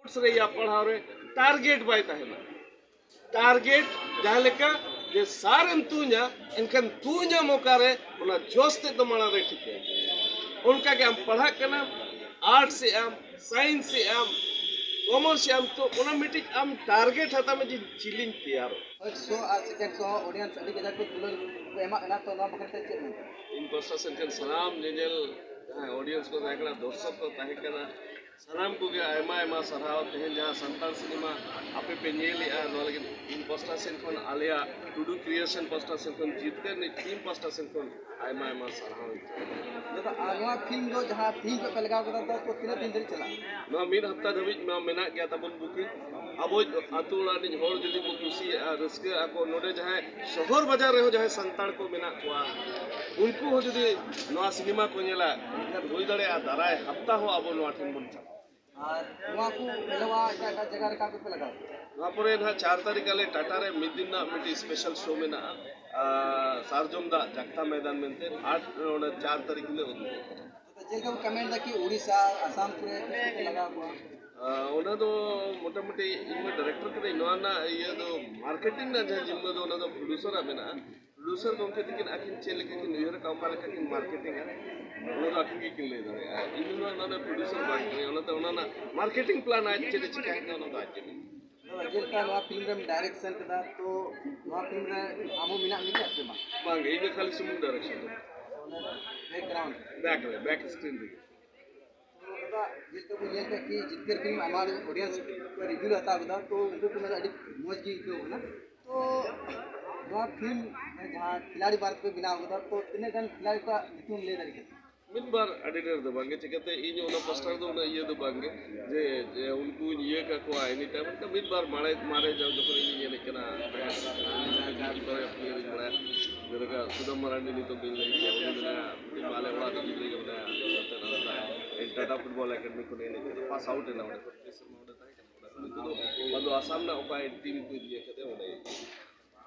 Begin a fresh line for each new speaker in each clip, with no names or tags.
पढ़ाव रे target bye तहना target जहाँ लेका जे सारेम तुन्या इनकन तुन्या मौका रे उना जोस्ते तो मना रे ठीक है उनका के हम पढ़ा करना आर्ट से हम साइंस से हम कॉमर्स से हम तो उना मिट्टी हम टारगेट हता में जी चिलिंग तैयार
सो सेकंड सो ऑडियंस अभी कदा को तुलन एमा ना तो ना बखते चेक
इन प्रोसेसन के सलाम जेल ऑडियंस को देखना दर्शक को ताहे करना सलाम को गया एमा एमा सराव तेहन जहाँ संतान सिनेमा आपे पे नेलिया नो लेकिन इन पोस्टर सेन कोन आलिया टुडू क्रिएशन पोस्टर सेन कोन जीतकर ने टीम पोस्टर सेन कोन एमा एमा सराव
दादा आगवा फिल्म दो जहाँ फिल्म पे लगाव कदा तो तीन दिन धरि चला
नो मिन हफ्ता धबी नो मेना गया तबन बुकिंग अब आतुला नि होर जदि को खुशी रस्के आको नोडे जहाँ शहर बाजार रहो जहाँ संतान को मेना कोआ उनको हो जदि नो सिनेमा को नेला होई दड़े दाराय हफ्ता हो अब नो ठन बन
और वहाँ को पहलवा इटा जगह रे का पे लगाव
वहाँ पर ना 4 तारीख आले टाटा रे मिदिन ना मिटी स्पेशल शो में ना सारजोम दा जगता मैदान में थे 4 तारीख ले होते
तो जेल का कमेंट दा कि उड़ीसा असम पूरे लगा हुआ
उन्हें तो मोटा मोटी इनमें डायरेक्टर करे इन्होंने ये तो मार्केटिंग ना जहाँ जिम्मे तो उन्हें तो प्रोड्यूसर है ना प्रोड्यूसर को उनके दिक्कत आखिर चेल के कि न्यूयॉर्क काम वाले का कि मार्केटिंग है उन्हें तो आखिर की क्यों ले जा रहे हैं इन्होंने प्रोड्यूसर बात करें उन्हें तो उन्होंने मार्केटिंग प्लान आज चले चिका है उन्हें तो आज चले
जेल का नवा फिल्म में डायरेक्शन कदा तो नवा फिल्म में आमो मिना मिला से
बांग ये खाली सुमुंग डायरेक्शन
बैकग्राउंड
बैक स्क्रीन दी
जिसको भी ये कि जितने फिल्म हमारे ऑडियंस को रिव्यू रहता है तो उनको तो मेरा मौज की क्यों ना तो वहाँ फिल्म जहाँ खिलाड़ी भारत पे बिना होता तो इतने गन खिलाड़ी का नितुन ले रही
मिन बार एडिटर दो बांगे चिकते इन उन पोस्टर दो ना ये दो बांगे जे उनको ये का को एनी टाइम का मिन बार मारे जाओ जो पर ये ने केना जान पर अपनी बड़ा मेरे का सुदम मरांडी नहीं तो बिल नहीं है उन्होंने वाले वाला तो बिल का बताया टाटा फुटबॉल एकेडमी को नहीं पास आउट है ना ಒಂದು ಅಸ್ಸಾಂನ ಒಬ್ಬ ಟೀಮ್ को दिए कहते हैं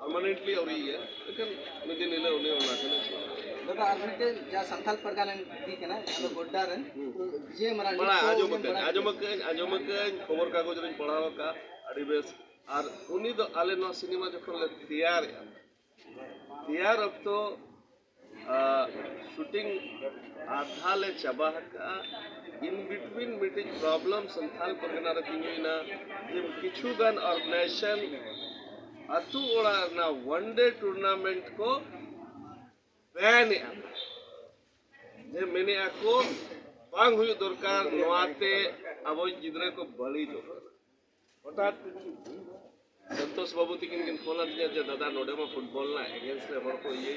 परमानेंटली और ये है लेकिन मिदिन इले उन्हें और नाचने चाहिए
दादा अर्बिटे जा संथाल परगान ठीक है ना अब गोड्डारन जे मराठी
बड़ा आजमक खबर कागज रे पढ़ावा का अड़ी बेस और उन्हीं तो आले नो सिनेमा जखन ले तैयार अब तो शूटिंग आधा ले चबा का in between meeting problem Santhal Pargana रखिना जे किछु गन ऑर्गेनाइजेशन अतु ओड़ा ना वनडे टूर्नामेंट को बैन जे मैंने आको बांग हुई दरकार नवाते अब गिद्रे को बड़ी जो हठात संतोष बाबू तिकिन किन फोन दिया जे दादा नोडे में फुटबॉल ना अगेंस्ट रे हर को ये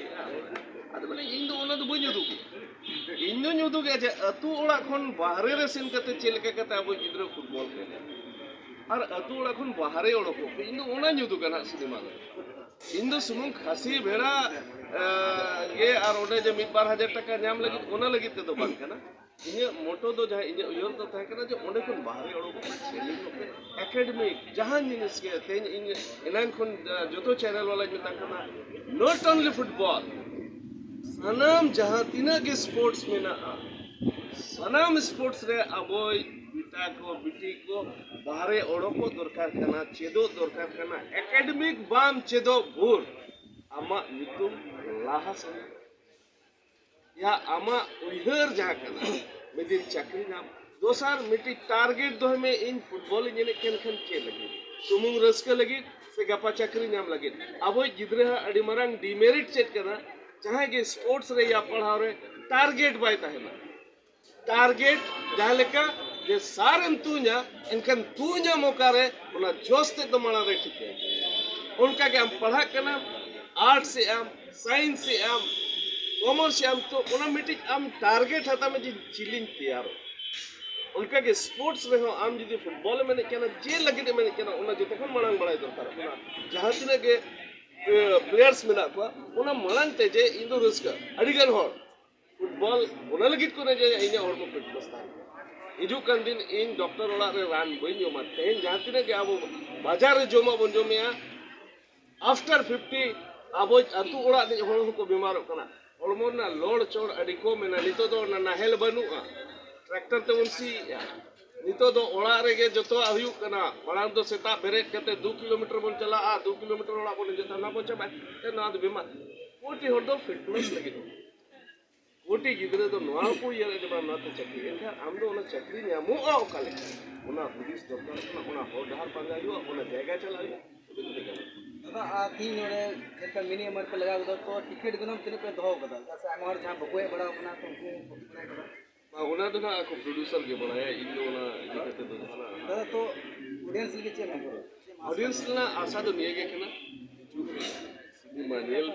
अद माने इन दो ओना दो बई जुदु इन दो जुदु के जे अतु ओड़ा खन बाहरे रे सिन कते चेलके कते अब गिद्रे फुटबॉल खेले और अतु ओड़ा खन बाहरे ओड़ो को इन दो ओना जुदु कना सिनेमा इन दो सुमुंग खासी भेड़ा ये और ओडे जे 1-2 टका नाम लगी ओना लगी ते दो बांग कना इने मोटो दो जहां इने उयर तो था कना जे ओडे खन बाहरे ओड़ो को चेली को एकेडमिक जहां जिनिस के तेन इन इनान खन जोतो चैनल वाला मिता कना नॉट ओनली फुटबॉल सनाम जहां तीना के स्पोर्ट्स में ना सनाम स्पोर्ट्स रे अबोय बिटा को बिटी को बाहरे ओड़ो को दरकार कना चेदो दरकार कना एकेडमिक बाम चेदो भूर आमा नितुम लाहा सन या आमा उहर जहां कना मिदिन चाकरी नाम दोसार मिटी टारगेट दो में इन फुटबॉल इने खेल खेल के लगी सुमुंग रस्के लगी से गपा चाकरी नाम लगी अबोय गिद्रे अडी मरांग डिमेरिट चेक कना जहां के स्पोर्ट्स रे या पढ़ाव रे टारगेट बाय तहना टारगेट जहां लेका जे सारेम तुन्या इनकन तुन्या मौका रे उना जोस्ते तो मना रे ठीक है उनका के हम पढ़ा करना आर्ट से हम साइंस से हम कॉमर्स से हम तो उना मिटी हम टारगेट हता में जी चिलिंग तैयार उनका के स्पोर्ट्स रे हो हम जदी फुटबॉल में ने केना जे लगे ने में केना उना जते खन मणांग बड़ाई दरकार उना जहां तिने के प्लेयर्स में ना उना मणांग ते जे इंदो रिस्क अडिगन हो फुटबॉल उना लगित को ने जे इने और को फिटनेस था हिजू कन दिन इन डॉक्टर ओला रे रान बई जोमा तेन जहां तिने के अब बाजार रे जोमा बन जोमिया आफ्टर 50 अब अतु ओला ने होड़ को बीमार कना हॉर्मोन ना लोड चोड़ अडी को मेना नितो दो ना नाहेल बनुआ ट्रैक्टर ते उनसी नितो दो ओड़ा रेगे जतो हुयुग कना मांग दो सेता बेरेट कते 2 किलोमीटर बन चला 2 किलोमीटर ओड़ा बन जता ना को चबा ते ना दो बिमा कोटी हर दो फिटनेस लगी दो कोटी गिदरे दो नवा को ये जबा ना ते चक्री एखा आम दो ओना चक्री न्यामो आ ओकाले ओना हुदिस दरकार कना ओना होर डहार पांगा हुआ ओना जायगा चला हुआ
दादा तीन नोड़े जेका मिनी अमर पे लगा दो तो टिकट गनम तिन पे दहो कदा जैसे अमर जहां बकोय बड़ा अपना तो उनको बनाय कदा
ओना दो ना को प्रोड्यूसर के बनाया इन दो ना इकते दो ना
दादा तो ऑडियंस के चे नंबर
ऑडियंस ना आशा तो निये के कना सिनेमा नेल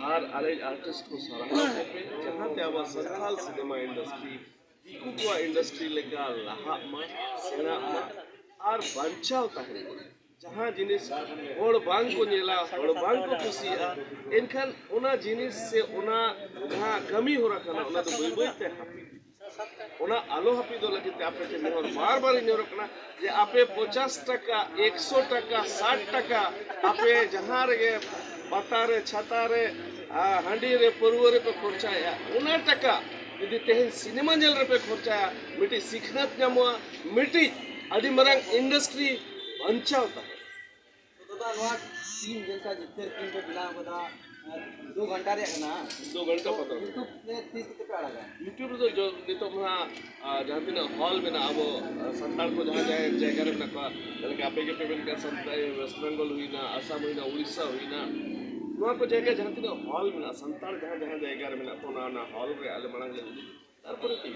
और आले आर्टिस्ट को सराहना पे जहां ते आवा संथाल सिनेमा इंडस्ट्री दिकु को इंडस्ट्री लेका लाहा मा सेना मा और बंचाव ताहे जहां जिनिस होड़ बांग को नेला होड़ बांग को खुशिया इनखान ओना जिनिस से ओना जहां कमी हो रखा ओना तो बई बईते ओना आलो हापी दो लगी ते आपे के और बार-बार इन रखना जे आपे 50 टका 100 टका 60 टका आपे जहां रे बातारे छातारे हांडी रे परवरे पे खर्चाया ओना टका यदि तेहन सिनेमा नेल रे पे खर्चाया मिटी सिखनत न्यामोआ मिटी आदि मरंग इंडस्ट्री बंचावता है
तो दादा नोआ टीम जेका जितने टीम पे बिना कदा 2 घंटा रे ना
2 घंटा पता
यूट्यूब पे 30 कितने पे आड़ा
यूट्यूब तो जो नितो महा जहां तिना हॉल में ना अब संताल को जहां जाए जगह रे ना का आपे के पेमेंट का संताल वेस्ट बंगाल हुई ना असम हुई ना उड़ीसा हुई ना नोआ को जगह जहां तिना हॉल में ना संताल जहां जहां जगह रे में ना तो ना हॉल रे आले मणंग ले तारपर की